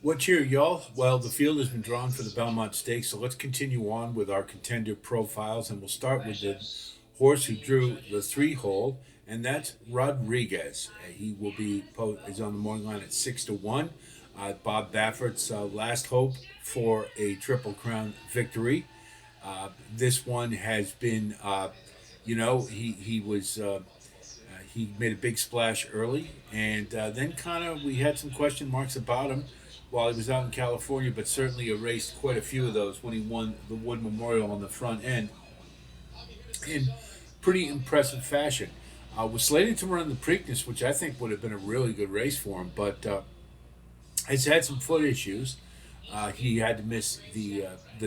What cheer, y'all? Well, the field has been drawn for the Belmont Stakes, so let's continue on with our contender profiles, and we'll start with the horse who drew the three hole, and that's Rodriguez. He will be is on the morning line at 6 to 1. Bob Baffert's last hope for a Triple Crown victory. This one has been, he made a big splash early, and then kind of we had some question marks about him while he was out in California, but certainly erased quite a few of those when he won the Wood Memorial on the front end in pretty impressive fashion. Was slated to run the Preakness, which I think would have been a really good race for him, but has had some foot issues. He had to miss the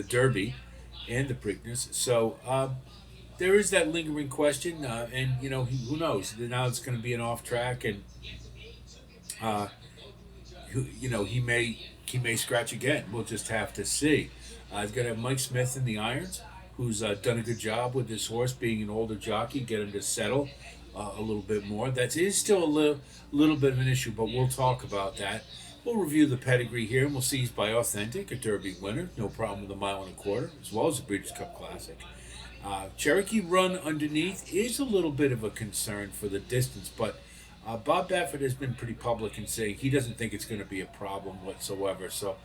Derby and the Preakness, so there is that lingering question, and who knows? Now it's going to be an off track, and he may scratch again. We'll just have to see. He's going to have Mike Smith in the irons, who's done a good job with this horse, being an older jockey, get him to settle a little bit more. That is still a little bit of an issue, but we'll talk about that. We'll review the pedigree here, and we'll see he's by Authentic, a Derby winner, no problem with a 1.25 miles, as well as the Breeders' Cup Classic. Cherokee Run underneath is a little bit of a concern for the distance, but Bob Baffert has been pretty public in saying he doesn't think it's going to be a problem whatsoever. So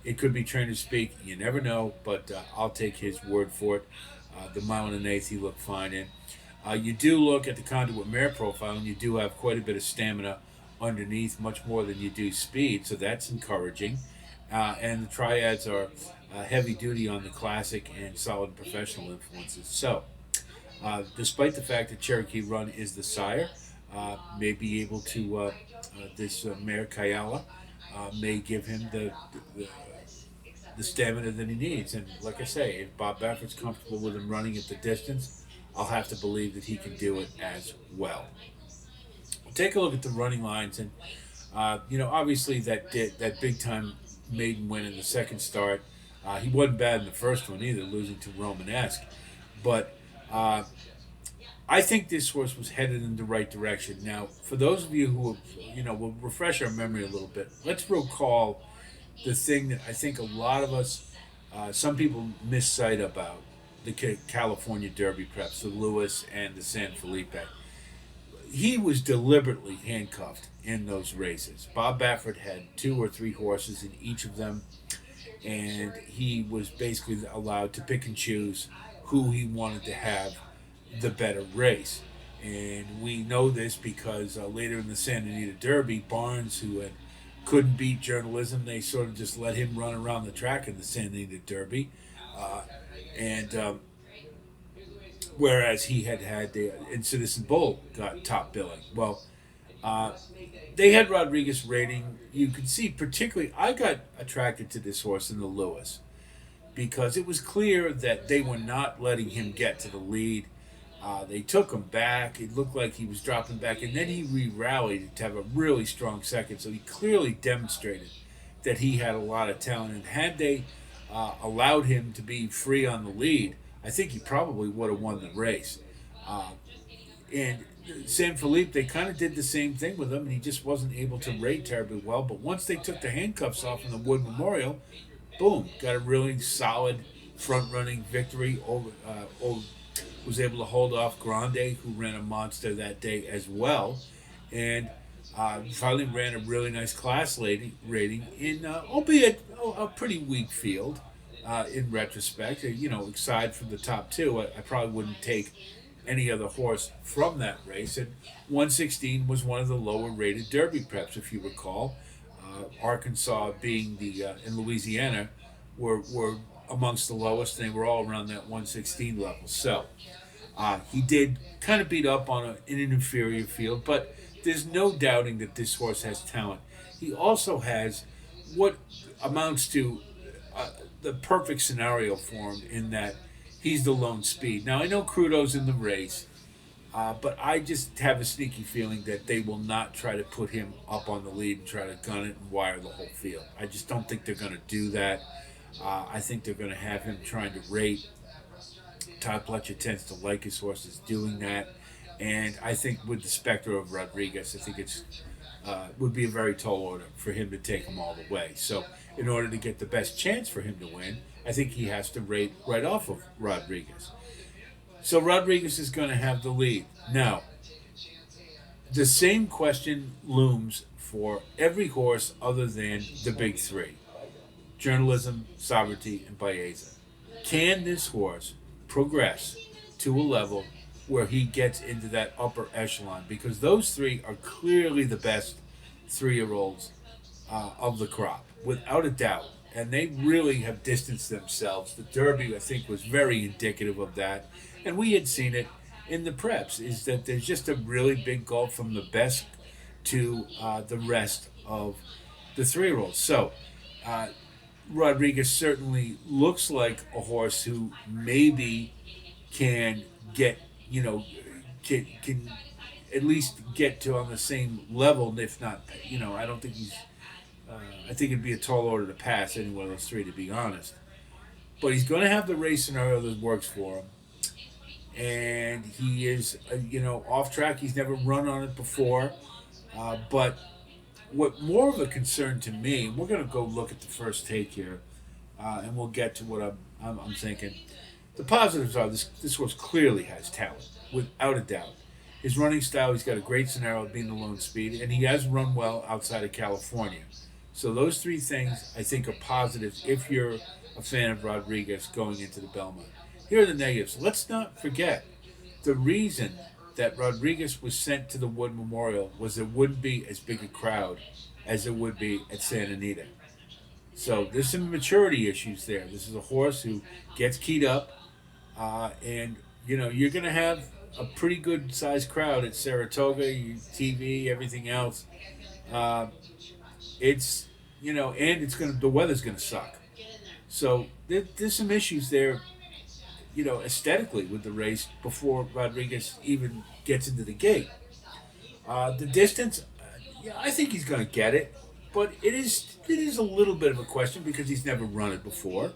it could be trainer speak. You never know, but I'll take his word for it. The 1.125 he looked fine in. You do look at the Conduit Mare profile, and you do have quite a bit of stamina underneath, much more than you do speed, so that's encouraging. And the triads are heavy duty on the classic and solid professional influences. So, despite the fact that Cherokee Run is the sire, may be able to, this mare Kayala may give him the stamina that he needs. And like I say, if Bob Baffert's comfortable with him running at the distance, I'll have to believe that he can do it as well. Take a look at the running lines, and obviously that big time maiden win in the second start. He wasn't bad in the first one either, losing to Romanesque. But I think this horse was headed in the right direction. Now, for those of you who, will refresh our memory a little bit, let's recall the thing that I think a lot of us, some people miss sight about the California Derby preps, the Lewis and the San Felipe. He was deliberately handcuffed in those races. Bob Baffert had 2 or 3 horses in each of them, and he was basically allowed to pick and choose who he wanted to have the better race. And we know this because later in the Santa Anita Derby, Barnes, who couldn't beat journalism, they sort of just let him run around the track in the Santa Anita Derby. And whereas he had and Citizen Bull got top billing. Well, they had Rodriguez rating. You could see, particularly, I got attracted to this horse in the Lewis because it was clear that they were not letting him get to the lead. They took him back. It looked like he was dropping back, and then he re-rallied to have a really strong second. So he clearly demonstrated that he had a lot of talent. And had they allowed him to be free on the lead, I think he probably would have won the race. And San Felipe, they kind of did the same thing with him, and he just wasn't able to rate terribly well. But once they took the handcuffs off in the Wood Memorial, boom, got a really solid front-running victory was able to hold off Grande, who ran a monster that day as well, and finally ran a really nice class rating in, albeit a pretty weak field in retrospect. Aside from the top 2, I probably wouldn't take any other horse from that race. And 116 was one of the lower rated Derby preps, if you recall. Arkansas being in Louisiana were amongst the lowest, and they were all around that 116 level. So he did kind of beat up on in an inferior field, but there's no doubting that this horse has talent. He also has what amounts to the perfect scenario for him in that he's the lone speed. Now, I know Crudo's in the race, but I just have a sneaky feeling that they will not try to put him up on the lead and try to gun it and wire the whole field. I just don't think they're going to do that. I think they're going to have him trying to rate. Todd Pletcher tends to like his horses doing that. And I think with the specter of Rodriguez, I think it's would be a very tall order for him to take him all the way. So, in order to get the best chance for him to win, I think he has to rate right off of Rodriguez. So, Rodriguez is going to have the lead. Now, the same question looms for every horse other than the big three: journalism, sovereignty, and Baeza. Can this horse progress to a level where he gets into that upper echelon? Because those three are clearly the best 3 year olds of the crop, without a doubt. And they really have distanced themselves. The Derby, I think, was very indicative of that. And we had seen it in the preps, is that there's just a really big gulf from the best to the rest of the 3 year olds. So, uh, Rodriguez certainly looks like a horse who maybe can get, can at least get to on the same level, if not, I don't think he's. I think it'd be a tall order to pass any one of those three, to be honest. But he's going to have the race scenario that works for him, and he is, off track. He's never run on it before, but what more of a concern to me, we're going to go look at the first take here, and we'll get to what I'm thinking. The positives are this horse clearly has talent, without a doubt. His running style, he's got a great scenario of being the lone speed, and he has run well outside of California. So those three things I think are positives if you're a fan of Rodriguez going into the Belmont. Here are the negatives. Let's not forget the reason that Rodriguez was sent to the Wood Memorial was there wouldn't be as big a crowd as there would be at Santa Anita. So there's some maturity issues there. This is a horse who gets keyed up, and you're going to have a pretty good sized crowd at Saratoga, TV, everything else. Uh, it's and it's gonna the weather's gonna suck. So there's some issues there, aesthetically with the race before Rodriguez even gets into the gate. The distance, yeah, I think he's going to get it, but it is a little bit of a question because he's never run it before.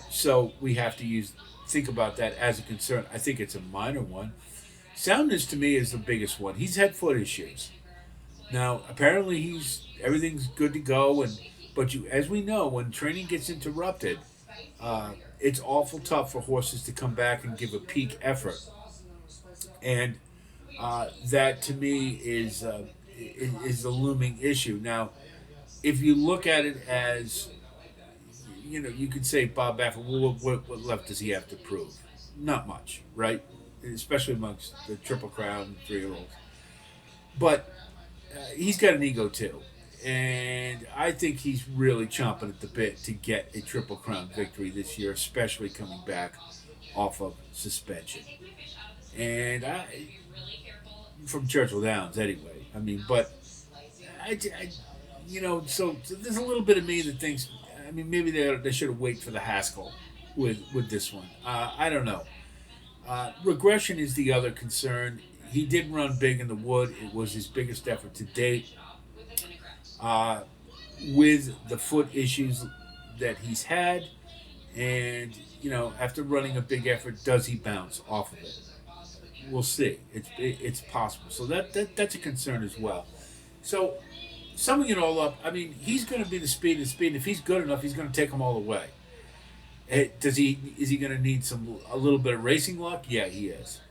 So we have to think about that as a concern. I think it's a minor one. Soundness to me is the biggest one. He's had foot issues. Now apparently everything's good to go, but as we know, when training gets interrupted, it's awful tough for horses to come back and give a peak effort, and that to me is the looming issue. Now, if you look at it as you could say Bob Baffert. Well, what left does he have to prove? Not much, right? Especially amongst the Triple Crown 3 year olds. But he's got an ego too. And I think he's really chomping at the bit to get a Triple Crown victory this year, especially coming back off of suspension. And from Churchill Downs, anyway. I mean, but so there's a little bit of me that thinks, I mean, maybe they should have waited for the Haskell with this one. I don't know. Regression is the other concern. He did run big in the Wood. It was his biggest effort to date. With the foot issues that he's had, and after running a big effort, does he bounce off of it? We'll see. It's possible. So that's a concern as well. So summing it all up, I mean, he's going to be the speed and speed. And if he's good enough, he's going to take them all away. Is he going to need a little bit of racing luck? Yeah, he is.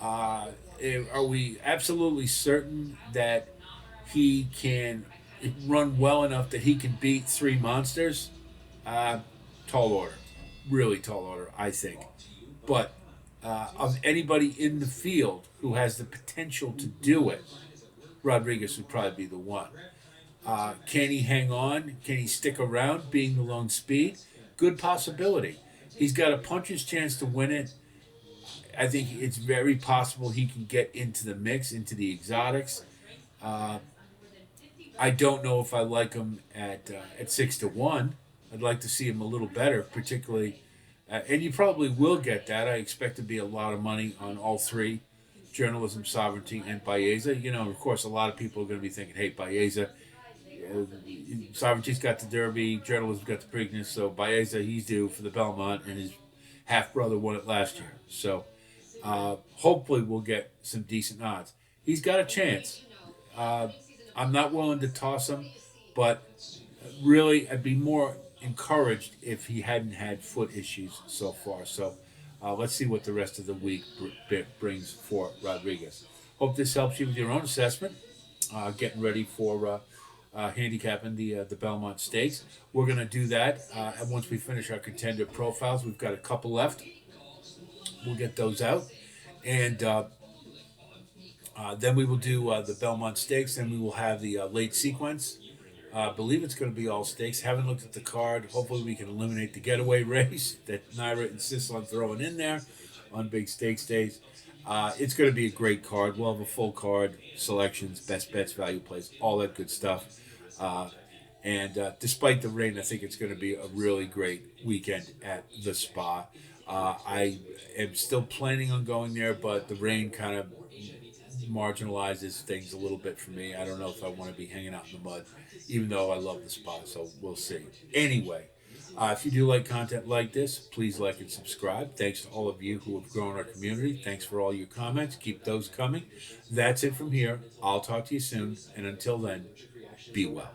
Are we absolutely certain that he can run well enough that he can beat three monsters? Tall order, really tall order, I think. But of anybody in the field who has the potential to do it, Rodriguez would probably be the one. Can he hang on? Can he stick around being the lone speed? Good possibility. He's got a puncher's chance to win it. I think it's very possible he can get into the mix, into the exotics. I don't know if I like him at 6-1. I'd like to see him a little better, particularly, and you probably will get that. I expect to be a lot of money on all three: journalism, sovereignty, and Baeza. Of course, a lot of people are going to be thinking, "Hey, Baeza, sovereignty's got the Derby, journalism's got the Preakness, so Baeza, he's due for the Belmont, and his half brother won it last year." So hopefully, we'll get some decent odds. He's got a chance. I'm not willing to toss him, but really, I'd be more encouraged if he hadn't had foot issues so far. So let's see what the rest of the week brings for Rodriguez. Hope this helps you with your own assessment. Getting ready for handicapping the Belmont Stakes. We're going to do that and once we finish our contender profiles. We've got a couple left. We'll get those out, and then we will do the Belmont Stakes. Then we will have the late sequence. I believe it's going to be all stakes. Haven't looked at the card. Hopefully, we can eliminate the getaway race that Naira insists on throwing in there on big stakes days. It's going to be a great card. We'll have a full card, selections, best bets, value plays, all that good stuff. And despite the rain, I think it's going to be a really great weekend at the spa. I am still planning on going there, but the rain kind of marginalizes things a little bit for me. I don't know if I want to be hanging out in the mud, even though I love the spa, so we'll see. Anyway, if you do like content like this, please like and subscribe. Thanks to all of you who have grown our community. Thanks for all your comments. Keep those coming. That's it from here. I'll talk to you soon, and until then, be well.